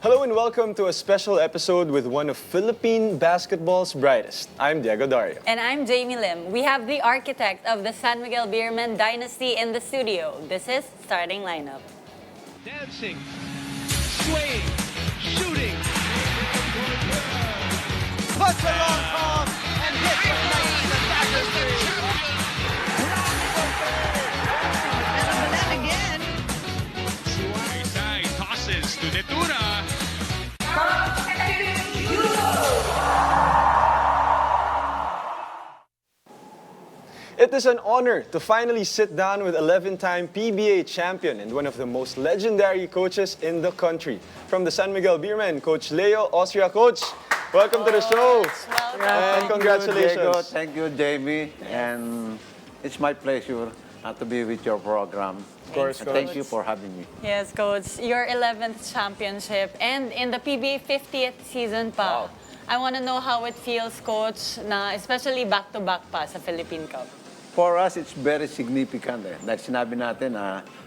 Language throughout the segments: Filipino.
Hello and welcome to a special episode with one of Philippine basketball's brightest. I'm Diego Dario. And I'm Jamie Lim. We have the architect of the San Miguel Beermen dynasty in the studio. This is Starting Lineup. Dancing, swaying, shooting. Puts a long palm and hits a nice attacker three. And then again. Suaisay tosses to Detura. It is an honor to finally sit down with 11-time PBA champion and one of the most legendary coaches in the country. From the San Miguel Beermen, Coach Leo Austria. Coach, welcome to the show. Welcome. And congratulations. Thank you, Jamie. And it's my pleasure to be with your program. Of course, And thank you for having me. Yes, Coach. Your 11th championship and in the PBA 50th season pa. Wow. I want to know how it feels, Coach, na especially back-to-back pa sa Philippine Cup. For us, it's very significant. Dahil sinabi natin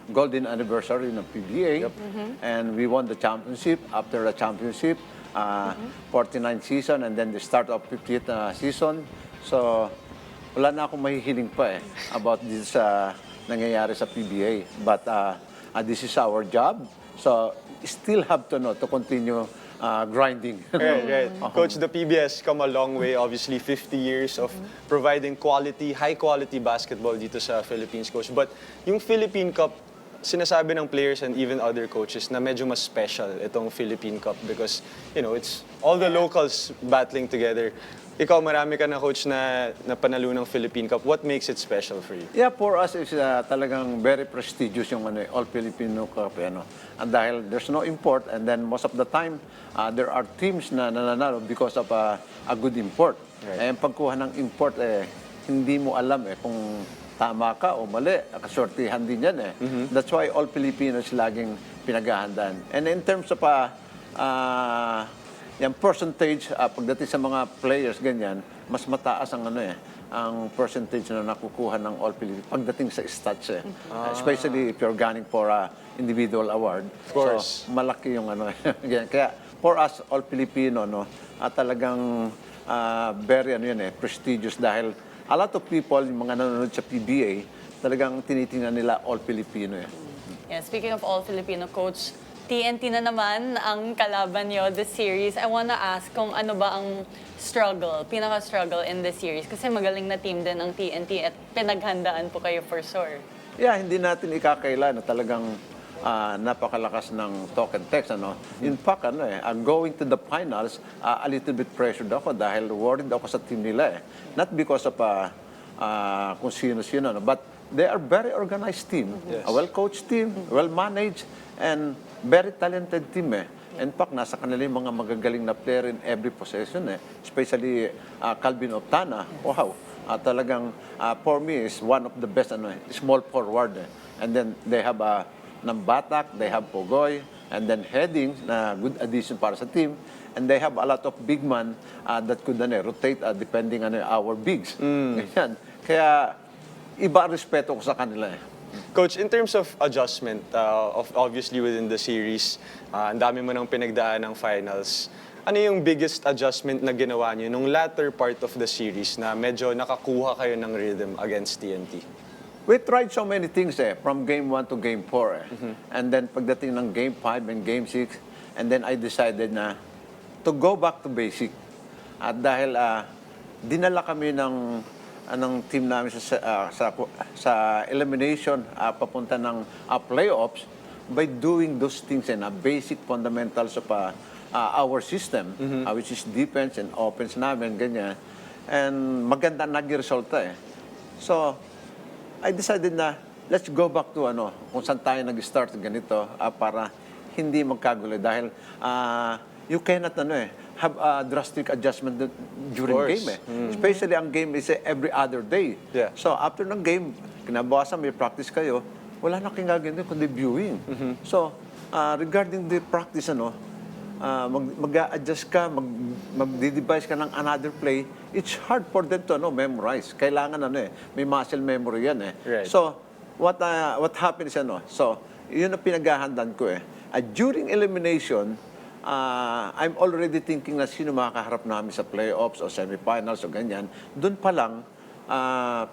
golden anniversary ng PBA. And we won the championship. After the championship, 49th season and then the start of 50th season. So, wala na akong mahihiling pa about this nangyayari sa PBA. But this is our job. So, still have to know to continue grinding. Right. Coach, the PBA has come a long way. Obviously, 50 years of providing quality, high-quality basketball dito sa Philippines, Coach. But yung Philippine Cup, sinasabi ng players and even other coaches na medyo mas special itong Philippine Cup because, you know, it's all the locals battling together. Ikaw, marami ka na, Coach, na panalo ng Philippine Cup. What makes it special for you? Yeah, for us, it's talagang very prestigious yung All-Filipino Cup. And dahil there's no import, and then most of the time, there are teams na nananalo because of a good import. Right. Pagkuha ng import, hindi mo alam kung tama ka o mali. Kasortihan din yan. That's why all Filipinos laging pinaghahandaan. And in terms of yung percentage, pagdating sa mga players, ganyan, mas mataas ang ang percentage na nakukuha ng All Filipino pagdating sa stats. Especially if you're gunning for a individual award. Of course. So, malaki yung ganyan. Kaya, for us, All Filipino, talagang very prestigious dahil a lot of people, yung mga nanonood sa PBA, talagang tinitingnan nila All Filipino. Yeah, speaking of all Filipino, Coach, TNT na naman ang kalaban nyo this series. I wanna ask kung ano ba ang pinaka-struggle in this series. Kasi magaling na team din ang TNT at pinaghandaan po kayo for sure. Yeah, hindi natin ikakaila na talagang napakalakas ng talk and text. In fact, going to the finals, a little bit pressured ako dahil worried ako sa team nila. Not because of kung sino-sino, but they are very organized team, Yes. a well-coached team, well-managed, and very talented team. In fact, nasa kanila yung mga magagaling na player in every possession. Especially Calvin Optana. Wow. Talagang, for me, is one of the best small forward. And then they have Nambatak, they have Pogoy, and then Heading, na good addition para sa team. And they have a lot of big man that could rotate depending on our bigs. Ganyan. Kaya, iba ang respeto ko sa kanila. Coach, in terms of adjustment, obviously within the series, ang dami mo nang pinagdaan ng finals. Ano yung biggest adjustment na ginawa niyo nung latter part of the series na medyo nakakuha kayo ng rhythm against TNT? We tried so many things from game 1 to game 4. And then pagdating ng game 5 and game 6, and then I decided na to go back to basic. At dahil dinala kami ng team namin sa elimination papunta ng playoffs by doing those things basic fundamentals of our system, which is defense and offense namin, ganyan. And maganda naging resulta. So, I decided na let's go back to kung saan tayo nag-start ganito para hindi magkagulo dahil you cannot have a drastic adjustment during game. Especially ang game is every other day. Yeah. So after ng game, kinabukasan may practice kayo, wala na kayong gagawin kundi viewing. So regarding the practice, mag-a-adjust ka, mag-devise ka ng another play, it's hard for them to memorize. Kailangan may muscle memory yan. Right. So what happens so yun ang pinaghahandaan ko. During elimination, I'm already thinking na sino makakaharap namin sa playoffs o semifinals o ganyan. Doon pa lang,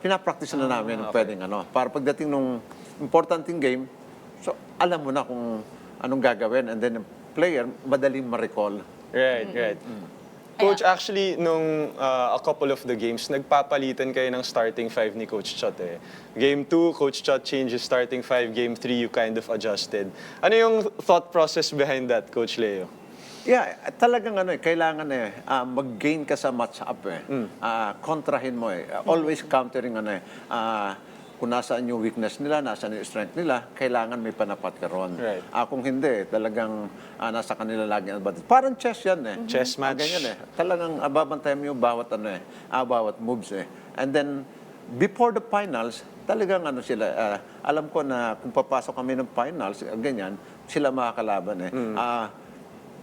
pinapractice na namin pwedeng para pagdating nung importanting game, so alam mo na kung anong gagawin, and then the player, madaling ma-recall. Right, right. Coach, actually, nung a couple of the games, nagpapalitan kayo ng starting five ni Coach Chot eh. Game 2, Coach Chot changes starting five. Game 3, you kind of adjusted. Ano yung thought process behind that, Coach Leo? Yeah, talagang kailangan mag-gain ka sa match-up kontrahin mo always countering kung nasaan yung weakness nila, nasaan yung strength nila, kailangan may panapat ka ron. Right. Kung hindi, talagang nasa kanila lagi ang advantage. Parang chess yan Chess match. Ganyan Talagang babantayan mo yung bawat bawat moves And then, before the finals, talagang sila, alam ko na kung papasok kami ng finals, ganyan, sila makakalaban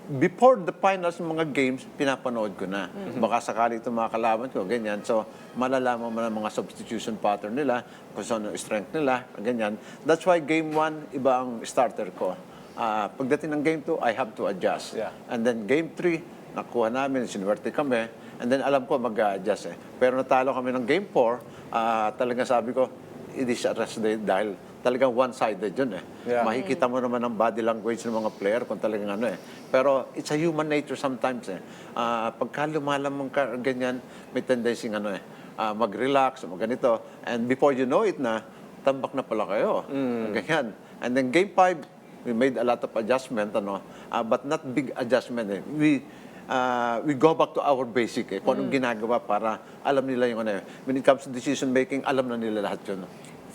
before the finals ng mga games, pinapanood ko na. Baka sakali itong mga kalaban ko, ganyan. So, malalaman mo na mga substitution pattern nila, kung saan yung strength nila, ganyan. That's why game 1, iba ang starter ko. Pagdating ng game 2, I have to adjust. Yeah. And then game 3, nakuha namin, sinuwerte kami, and then alam ko mag-adjust Pero natalo kami ng game 4, talagang sabi ko, it is a rest day dahil talagang one-sided yun Yeah. Makikita mo naman ang body language ng mga player kung talagang Pero it's a human nature sometimes pagka lumalamang ka, ganyan, may tendency mag-relax, ganito. And before you know it tambak na pala kayo. Ganyan. And then game 5, we made a lot of adjustment, but not big adjustment we go back to our basic kung anong ginagawa para alam nila yung When it comes to decision making, alam na nila lahat yun.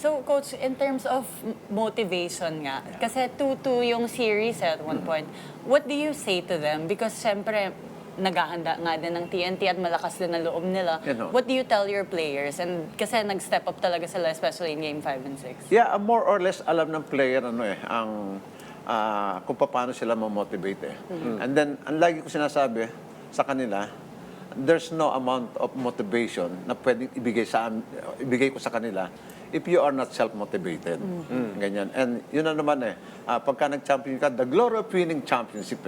So, Coach, in terms of motivation nga, kasi 2-2 yung series at one point, what do you say to them? Because, syempre, naghahanda nga din ng TNT at malakas din ang loob nila. What do you tell your players? And kasi nag-step up talaga sila, especially in Game 5 and 6. Yeah, more or less alam ng player ang kung paano sila ma-motivate And then, ang lagi ko sinasabi sa kanila, there's no amount of motivation na pwedeng ibigay ko sa kanila if you are not self-motivated. Ganyan. And yun na naman pagka nag-champion ka, the glory of winning championship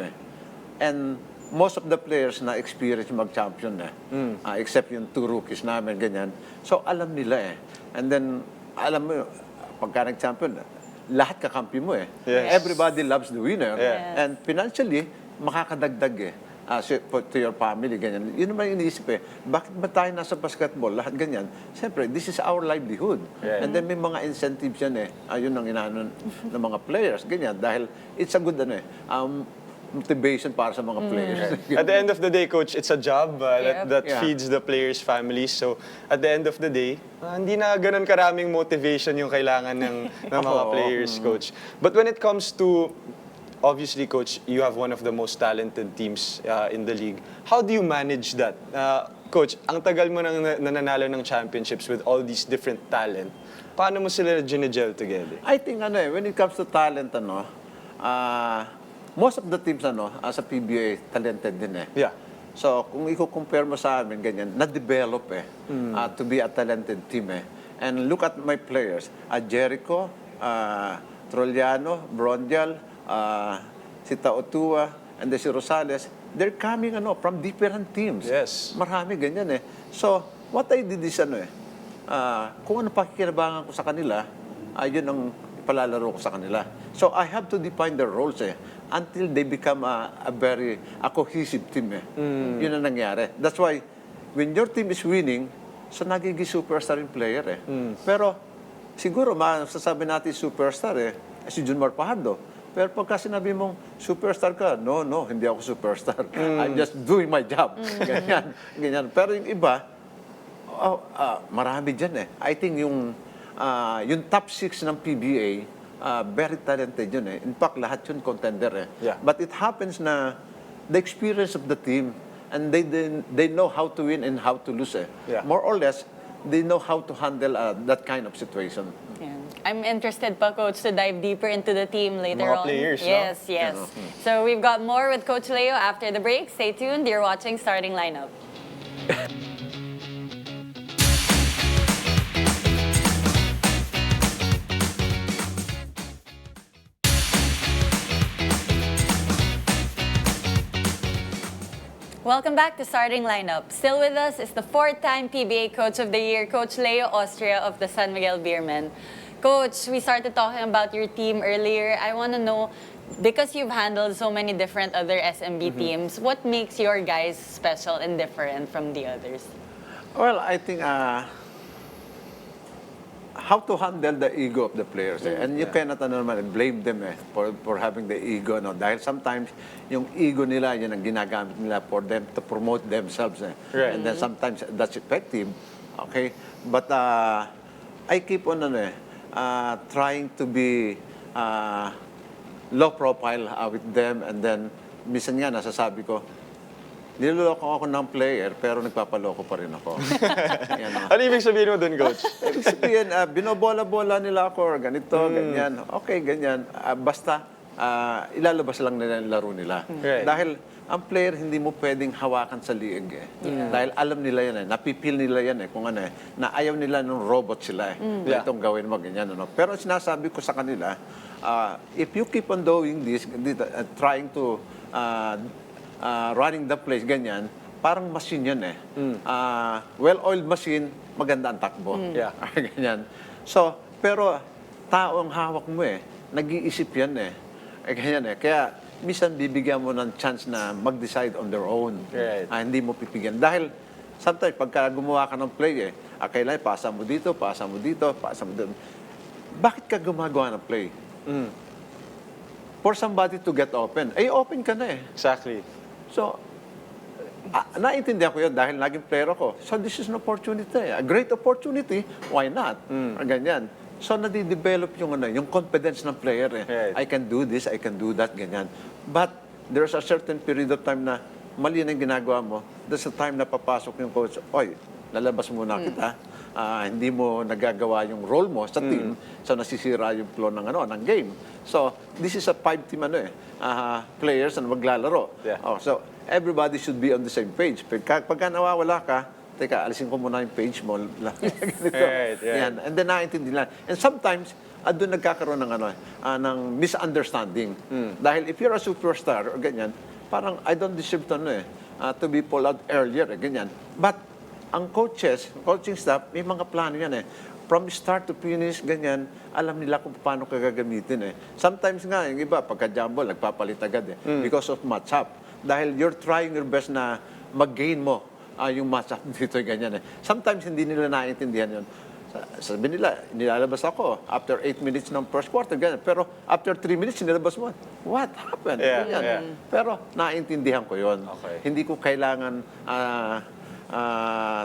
And most of the players na experience mag-champion except yung 2 rookies namin, ganyan. So, alam nila And then, alam mo, pagka nag-champion, lahat kakampi mo Yes. Everybody loves the winner. Yes. And financially, makakadagdag to your family, ganyan. Yun naman iniisip Bakit ba tayo nasa basketball? Lahat ganyan. Siyempre, this is our livelihood. Yeah. And then may mga incentives yan Ayun ang inaano ng mga players, ganyan. Dahil it's a good motivation para sa mga players. At the end of the day, Coach, it's a job that Yeah. feeds the players' families. So, at the end of the day, hindi na ganun karaming motivation yung kailangan ng mga players, Coach. But when it comes to, obviously, Coach, you have one of the most talented teams in the league. How do you manage that? Coach, ang tagal mo nang nananalo ng championships with all these different talent. Paano mo sila ginegel together? I think when it comes to talent, most of the teams sa PBA talented din Yeah. So kung i-compare mo sa amin ganyan, na-develop to be a talented team And look at my players, Jericho, Troliano, Brondial, si Taotua, and then si Rosales. They're coming from different teams. Yes. Marami ganyan So what I did is kung ano pakikinabangan ko sa kanila, yun ang palalaro ko sa kanila. So I have to define their roles until they become a cohesive team Yun ang nangyari. That's why when your team is winning, so nagiging superstar yung player Pero siguro masasabi natin superstar si Junemar Fajardo. Pero pagka sinabi mong superstar ka, no, hindi ako superstar. I'm just doing my job. Ganyan. Pero yung iba, marami dyan I think yung top 6 ng PBA, very talented yun In fact, lahat yun contender Yeah. But it happens na the experience of the team and they know how to win and how to lose Yeah. More or less, they know how to handle that kind of situation. Yeah. I'm interested pa, Coach, to dive deeper into the team later Mga on. players, no? Yes, yes. So we've got more with Coach Leo after the break. Stay tuned. You're watching Starting Lineup. Welcome back to Starting Lineup. Still with us is the 4-time PBA Coach of the Year, Coach Leo Austria of the San Miguel Beermen. Coach, we started talking about your team earlier. I want to know, because you've handled so many different other SMB teams, what makes your guys special and different from the others? Well, I think how to handle the ego of the players. And you cannot blame them for having the ego. No? Dahil sometimes yung ego nila, yan ang ginagamit nila for them to promote themselves. Right. And then sometimes that's effective. Okay? But I keep on trying to be low profile with them. And then minsan nga nasasabi ko, niloloko ako ng player, pero nagpapaloko pa rin ako. Yan, Ano ibig sabihin mo dun, Coach? ibig sabihin, binobola-bola nila ako, or ganito, ganyan. Okay, ganyan. Basta, ilalabas lang nila yung laro nila. Right. Dahil, ang player, hindi mo pwedeng hawakan sa liig Dahil alam nila yan napipil nila yan kung ano na ayaw nila ng robot sila Yeah. Itong gawin mo, ganyan. Pero sinasabi ko sa kanila, if you keep on doing this, trying to running the place, ganyan, parang machine yan well-oiled machine, maganda ang takbo. Yeah. Ganyan. So, pero tao ang hawak mo nag-iisip yan ganyan Kaya, minsan bibigyan mo ng chance na mag-decide on their own. Right. Hindi mo pipigyan. Dahil, sometimes, pagka gumawa ka ng play kailangan, pasa mo dito, pasa mo dito, pasa mo dito. Bakit ka gumagawa ng play? For somebody to get open. Open ka na Exactly. So, naiintindihan ko yun dahil naging player ako. So, this is an opportunity. A great opportunity. Why not? Or ganyan. So, nadidevelop yung confidence ng player. Right. I can do this, I can do that, ganyan. But, there's a certain period of time na mali na yung ginagawa mo. There's a time na papasok yung coach, oy, lalabas muna kita. Hindi mo nagagawa yung role mo sa team, so nasisira yung flow ng game. So, this is a 5-team players na maglalaro. Yeah. So, everybody should be on the same page. Pagka nawawala ka, teka, alisin ko muna yung page mo. Ganito. Right. Yan. And then naintindihan. And sometimes, doon nagkakaroon ng misunderstanding. Dahil if you're a superstar or ganyan, parang I don't deserve to be pulled out earlier, ganyan. But ang coaching staff, may mga plano yan From start to finish, ganyan, alam nila kung paano ka gagamitin Sometimes nga, yung iba, pagka-jumble, nagpapalit agad because of match-up. Dahil you're trying your best na mag-gain mo yung match-up dito, ganyan Sometimes hindi nila naiintindihan yun. Sabi nila, nilalabas ako after 8 minutes ng first quarter, ganyan. Pero after 3 minutes, nilabas mo. What happened? Yeah, Ganyan. yeah. Pero naiintindihan ko yun. Okay. Hindi ko kailangan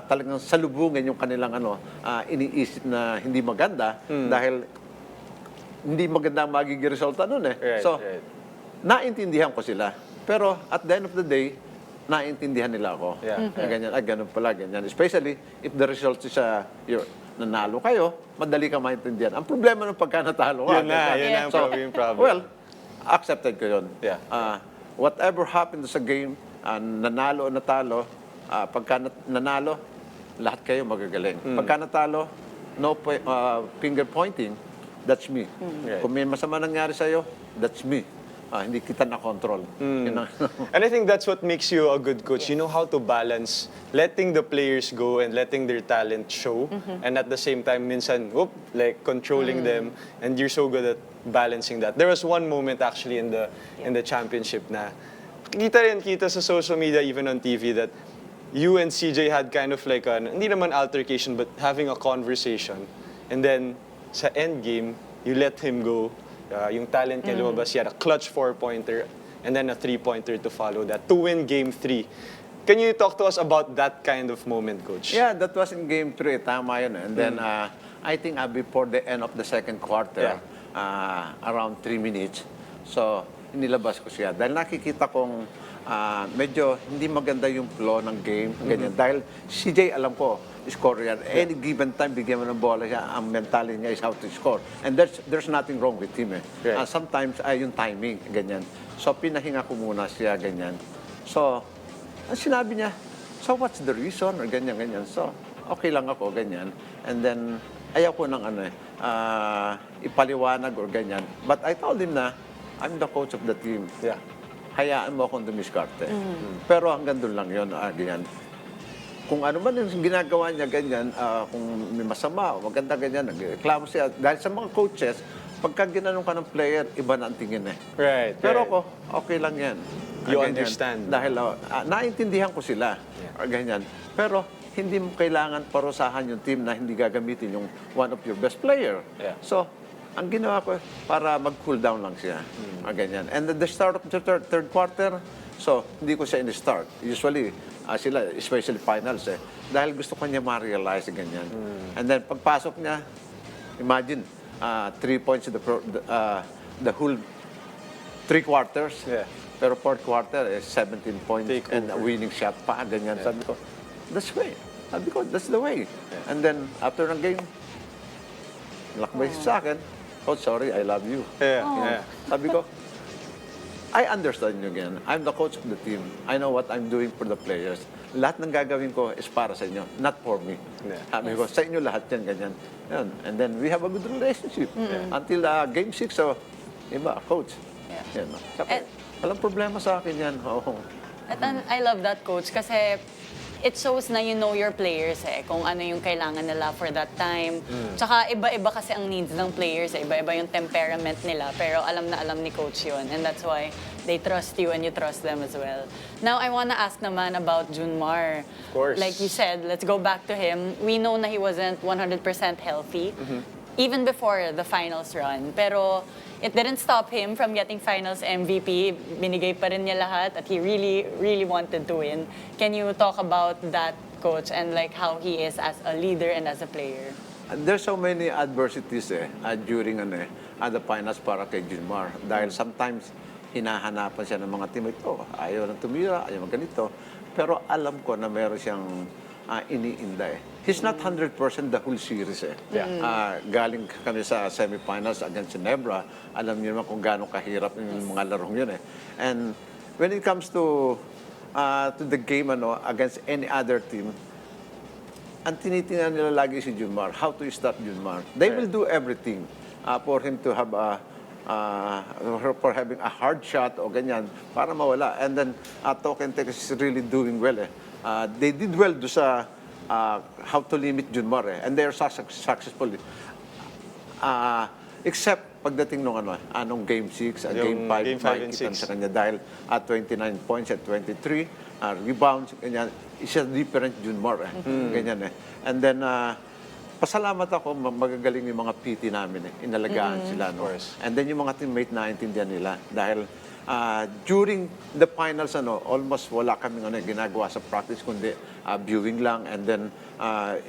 talagang salubungin yung kanilang iniisip na hindi maganda dahil hindi maganda ang magiging resulta nun Right, So, right. naintindihan ko sila. Pero at the end of the day, naintindihan nila ako. Yeah. Ganyan, ganun pala, ganyan. Especially if the result is nanalo kayo, madali ka maintindihan. Ang problema ng pagka natalo ka. Yun na ang yung problem. Well, accepted ko yun. Yeah. Whatever happened sa game, nanalo o natalo, pagka nanalo, lahat kayo magagaling. Pagka natalo, no finger pointing, that's me. Right. Kung may masama nangyari sa'yo, that's me. Hindi kita na-control. Yun ang- And I think that's what makes you a good coach. You know how to balance letting the players go and letting their talent show, and at the same time, minsan, controlling them, and you're so good at balancing that. There was one moment actually in the championship na kita sa social media, even on TV, that you and CJ had kind of like hindi naman altercation, but having a conversation. And then, sa end game, you let him go. Yung talent niya lumabas, he had a clutch 4-pointer and then a 3-pointer to follow that to win Game 3. Can you talk to us about that kind of moment, Coach? Yeah, that was in Game 3. Tama yun. And then, I think before the end of the second quarter, around 3 minutes, so, inilabas ko siya. Dahil nakikita kong medyo hindi maganda yung flow ng game. Ganyan. Dahil CJ, alam ko, score yan. Any given time, bigyan mo ng bola siya, ang mentality niya is how to score. And there's nothing wrong with him Right. Sometimes, yung timing, ganyan. So, pinahinga ko muna siya, ganyan. So, ang sinabi niya, so what's the reason? Or ganyan, ganyan. So, okay lang ako, ganyan. And then, ayaw ko ng ipaliwanag or ganyan. But I told him na, I'm the coach of the team. Yeah. hayaan mo akong dumiskarte. Pero hanggang doon lang yun, ganyan. Kung ano man yung ginagawa niya, ganyan, kung may masama o maganda, ganyan, nagreklamo siya. Dahil sa mga coaches, pagka ginanong ka ng player, iba na ang tingin eh. Right. Pero right. ako, okay lang yan. You Ganyan. understand. Dahil naintindihan ko sila. Ganyan. Pero hindi mo kailangan parusahan yung team na hindi gagamitin yung one of your best player. Yeah. So, ang ginawa ko, para mag-cool down lang siya. Ganyan. And at the start of the third quarter, so, hindi ko siya in-start. Usually, sila, especially finals dahil gusto ko niya ma-realize ganyan. And then, pagpasok niya, imagine, 3 points in the whole 3 quarters. Yeah. Pero fourth quarter, 17 points Take and a over. winning shot pa, ganyan. Sabi ko, that's the way. Sabi ko, that's the way. And then, after ng game, lakbay siya sa akin, Coach, sorry, I love you. Yeah, yeah. Sabi ko, I understand you again. I'm the coach of the team. I know what I'm doing for the players. Lahat ng gagawin ko is para sa inyo, not for me. Yeah. Sabi ko, sa inyo lahat yan, ganyan. Yan. And then we have a good relationship. Until game 6, so, iba, coach. Yeah. Yan. Sabi, walang problema sa akin yan. Oo. At I love that, coach, kasi it shows na you know your players kung ano yung kailangan nila for that time. Tsaka iba-iba kasi ang needs ng players iba-iba yung temperament nila, pero alam na alam ni coach yun. And that's why they trust you and you trust them as well. Now, I wanna ask naman about Junemar. Of course. Like you said, let's go back to him. We know na he wasn't 100% healthy, even before the finals run. Pero it didn't stop him from getting finals MVP. Binigay pa rin niya lahat at he really, really wanted to win. Can you talk about that, coach, and like how he is as a leader and as a player? There's so many adversities during the finals para kay Junemar. Dahil sometimes, hinahanapan siya ng mga teammate, ayaw nang tumira, ayaw ganito. Pero alam ko na meron siyang iniinda He's not 100% the whole series galing kami sa semifinals against Ginebra. Alam niyo naman kung gaano kahirap yung mga larong yun And when it comes to the game against any other team, ang tinitingnan nila lagi si Junemar, how to stop Junemar. They will do everything for him to have for having a hard shot o ganyan para mawala. And then Token Tech is really doing well They did well do sa how to limit Junemar and they are successful. Except pagdating nung anong game 6, game 5, game 5 and 6 sa kanya dahil at 29 points at 23 rebounds, ganyan. Isa different Junemar ganyan And then pasalamat ako, magagaling yung mga PT namin inalagaan sila And then yung mga teammate na intindihan nila dahil during the finals almost wala kaming ginagawa sa practice kundi viewing lang and then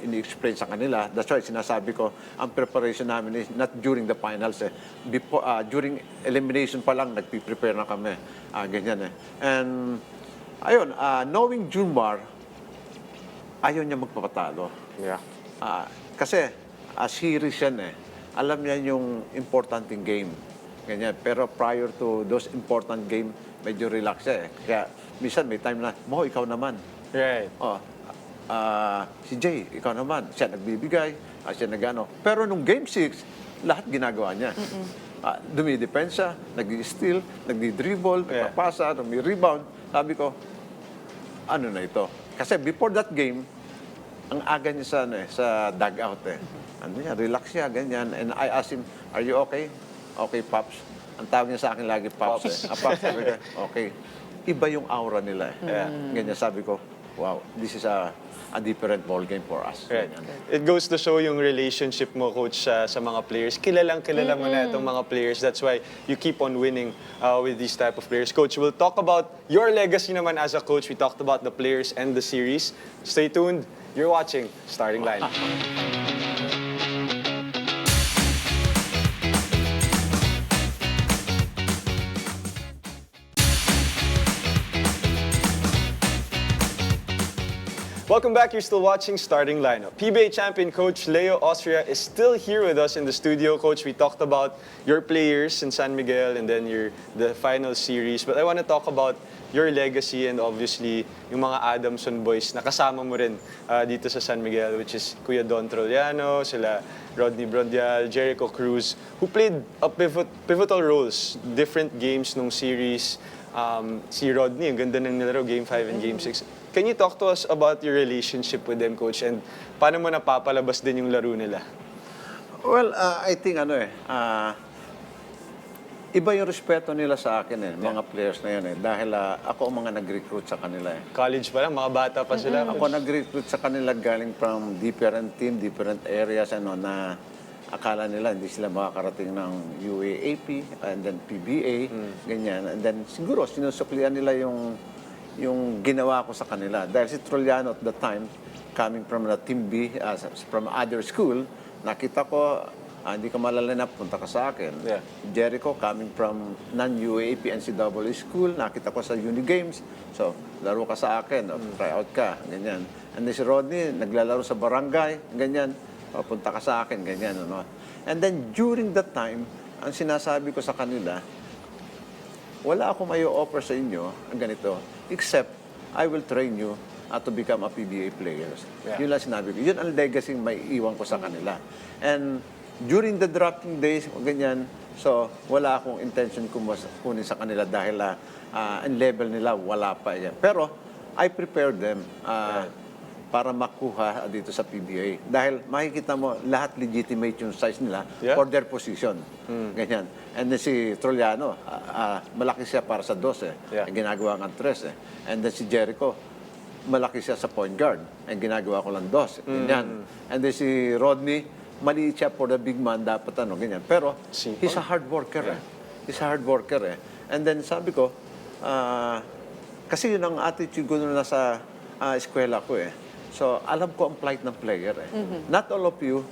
ini-explain sa kanila. That's why sinasabi ko ang preparation namin is not during the finals before during elimination pa lang nagpi-prepare na kami ganyan And ayun, knowing Junemar, ayaw niya magpapatalo. Yeah. Kasi series yan alam niya yung importanting game. Ganyan. Pero prior to those important game, medyo relax siya Kaya minsan may time na, Mo, ikaw naman. Right. Si Jay, ikaw naman. Siya nagbibigay, siya nagano. Pero nung game 6, lahat ginagawa niya. Dumidepensa, nag-steal, nagdi-dribble, nagpapasa, nag-rebound. Sabi ko, ano na ito? Kasi before that game, ang aga niya sa dugout Ano niya, relax siya, ganyan. And I asked him, are you okay? Okay, Pops. Ang tawag niya sa akin lagi, Pops. Pops, sabi ko, okay. Iba yung aura nila Ganyan, sabi ko, wow, this is a different ball game for us. Right. It goes to show yung relationship mo, coach, sa mga players. Kilala mo na itong mga players. That's why you keep on winning with these type of players. Coach, we'll talk about your legacy naman as a coach. We talked about the players and the series. Stay tuned. You're watching Starting Line. Welcome back. You're still watching Starting Lineup. PBA champion coach Leo Austria is still here with us in the studio. Coach, we talked about your players in San Miguel and then the final series. But I want to talk about your legacy and obviously yung mga Adamson boys na kasama mo rin dito sa San Miguel, which is Kuya Don Troliano, sila Rodney Brondial, Jericho Cruz, who played a pivotal roles, different games nung series. Si Rodney, ang ganda ng nilaro, Game 5 and Game 6. Can you talk to us about your relationship with them, Coach? And paano mo napapalabas din yung laro nila? Well, I think iba yung respeto nila sa akin mga players na yun dahil ako ang mga nag-recruit sa kanila College pa lang, mga bata pa sila. Ako nag-recruit sa kanila galing from different team, different areas na akala nila hindi sila makakarating ng UAAP and then PBA, ganyan. And then siguro sinusuklian nila yung ginawa ko sa kanila. Dahil si Troliano at the time, coming from the Team B, from other school, nakita ko, hindi ka malalanap, punta ka sa akin. Yeah. Jericho, coming from non-UAAP NCAA school, nakita ko sa Uni Games. So, laro ka sa akin, try out ka, ganyan. And then si Rodney, naglalaro sa barangay, ganyan. Punta ka sa akin, ganyan. And then, during that time, ang sinasabi ko sa kanila, wala akong may offer sa inyo, ang ganito, except I will train you to become a PBA players. Yeah. Yun lang sinabi ko. Yun ang legacy may iwan ko sa kanila. And during the drafting days, ganyan, so wala akong intention kunin sa kanila dahil ang level nila wala pa yan. Pero I prepared them para makuha dito sa PBA. Dahil makikita mo, lahat legitimate yung size nila for their position. Ganyan. And then si Troliano, malaki siya para sa 12. Ginagawa ng 13. And then si Jericho, malaki siya sa point guard. And ginagawa ko lang 2. Ganyan. And then si Rodney, maliit siya for the big man, dapat ganyan. Pero he's a hard worker. He's a hard worker. And then sabi ko, kasi yun ang attitude ko na sa eskwela ko So, alam ko ang plight ng player Not all of you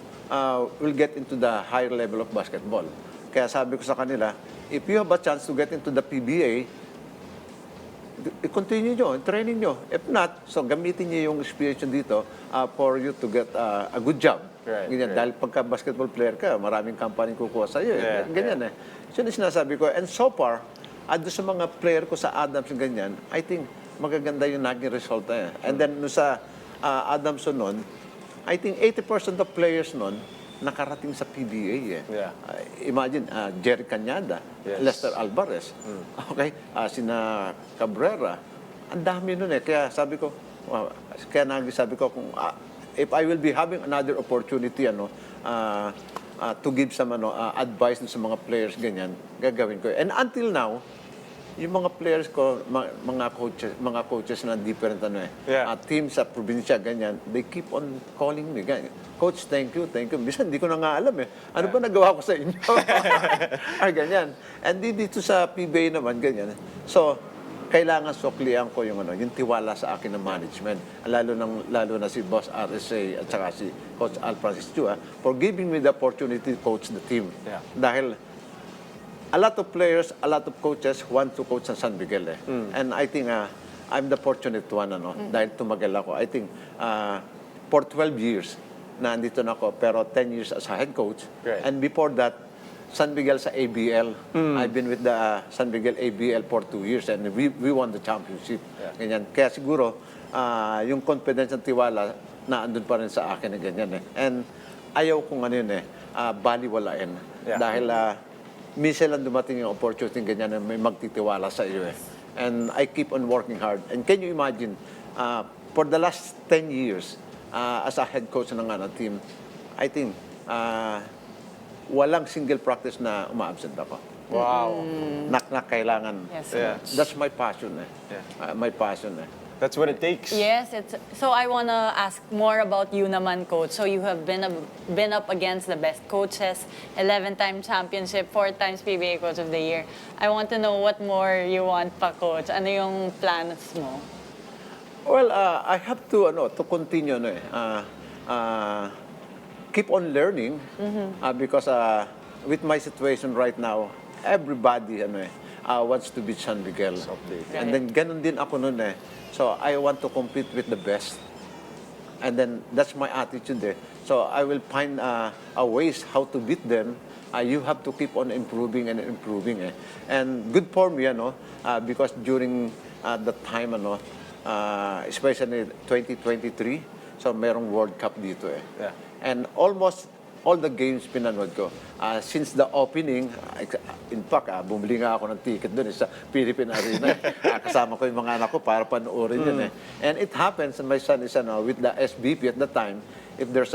will get into the higher level of basketball. Kaya sabi ko sa kanila, if you have a chance to get into the PBA, i-continue nyo, training nyo. If not, so gamitin nyo yung experience nyo dito for you to get a good job. Ganyan, dahil pagka basketball player ka, maraming company kukuha sa'yo. Ganyan So, yun ang sinasabi ko. And so far, doon sa mga player ko sa Adams, ganyan, I think magaganda yung naging result And then, no sa Adamson nun, I think 80% of players nun nakarating sa PBA imagine, Jerry Cañada, Lester Alvarez, okay, sina Cabrera, ang dami nun Kaya sabi ko, sabi ko, kung if I will be having another opportunity, to give some advice sa mga players, ganyan, gagawin ko. And until now, yung mga players ko, mga coaches na different teams sa probinsya, ganyan, they keep on calling me, ganyan. Coach, thank you. Minsan, hindi ko na nga alam Ano ba nagawa ko sa inyo? Ganyan. And dito sa PBA naman, ganyan. So, kailangan suklian ko yung tiwala sa akin ng management. Lalo na si Boss RSA at saka si Coach Al Francis Chua for giving me the opportunity to coach the team. Dahil a lot of players, a lot of coaches want to coach sa San Miguel And I think I'm the fortunate one dahil tumagal ako. I think for 12 years na andito na ako, pero 10 years as a head coach. And before that, San Miguel sa ABL. I've been with the San Miguel ABL for 2 years and we won the championship. Ganyan. Kaya siguro, yung confidence at tiwala na andun pa rin sa akin ganyan And ayaw kong baliwalain. Dahil minsan lang dumating yung opportunity ganyan na may magtitiwala sa iyo And I keep on working hard. And can you imagine, for the last 10 years, as a head coach ng team, I think, walang single practice na uma-absent ako. Wow. Na kailangan. That's my passion my passion That's what it takes. Yes, so I want to ask more about you naman, Coach. So you have been up against the best coaches, 11-time championship, 4 times PBA Coach of the Year. I want to know what more you want pa, Coach. Ano yung plans mo? Well, I have to continue keep on learning because with my situation right now, everybody wants to be San Miguel. And then ganun din ako noon So I want to compete with the best. And then that's my attitude So I will find ways how to beat them. You have to keep on improving and improving And good for me because during the time especially 2023, so merong World Cup dito And almost all the games pinanood ko. Since the opening, in fact, bumili nga ako ng ticket doon sa Philippine Arena. Kasama ko yung mga anak ko para panoorin yun. And it happens, my son is with the SBP at the time, if there's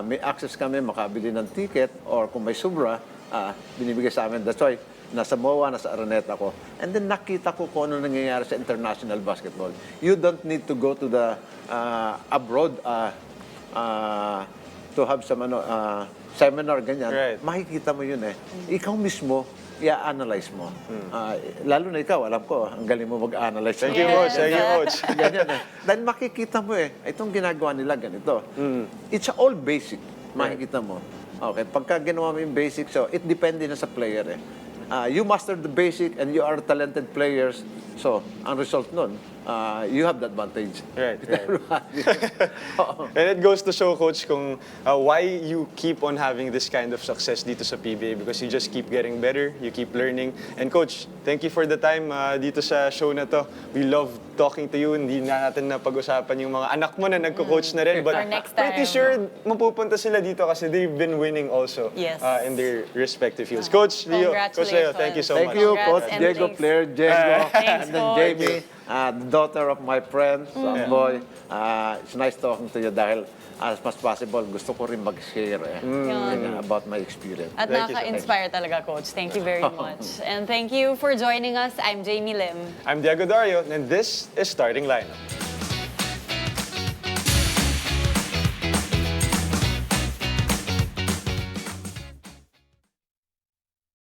may access kami, makabili ng ticket, or kung may sobra, binibigay sa amin. That's why, nasa MOA, nasa Araneta ko. And then nakita ko kung ano nangyayari sa international basketball. You don't need to go to the abroad to have some seminar, ganyan. Right. Makikita mo yun Ikaw mismo, i-analyze mo. Lalo na ikaw, alam ko, ang galing mo mag-analyze. Thank you, Coach. Thank you, Coach. Ganyan Dahil makikita mo itong ginagawa nila ganito. It's all basic. Makikita mo. Okay, pagka ginawa mo yung basic, so it depende na sa player You master the basic and you are talented players. So, ang result nun, you have the advantage. Right. And it goes to show, Coach, kung why you keep on having this kind of success dito sa PBA because you just keep getting better, you keep learning. And Coach, thank you for the time dito sa show na to. We love talking to you. Hindi na natin napag-usapan yung mga anak mo na nagko-coach na rin. But For next time. pretty sure mapupunta sila dito kasi they've been winning also Yes. in their respective fields. Coach Leo, Coach Leo, thank you so Thank much. you, Congrats Coach and Diego, thanks. player Diego, Thanks, and then Coach. Jamie, the daughter of my friend, son boy. It's nice talking to you dahil as much possible, gusto ko rin mag-share ganyan, about my experience. At Thank you, nakaka-inspire talaga, Coach. Thank you very much. And thank you for joining us. I'm Jamie Lim. I'm Diego Dario, and this is Starting Lineup.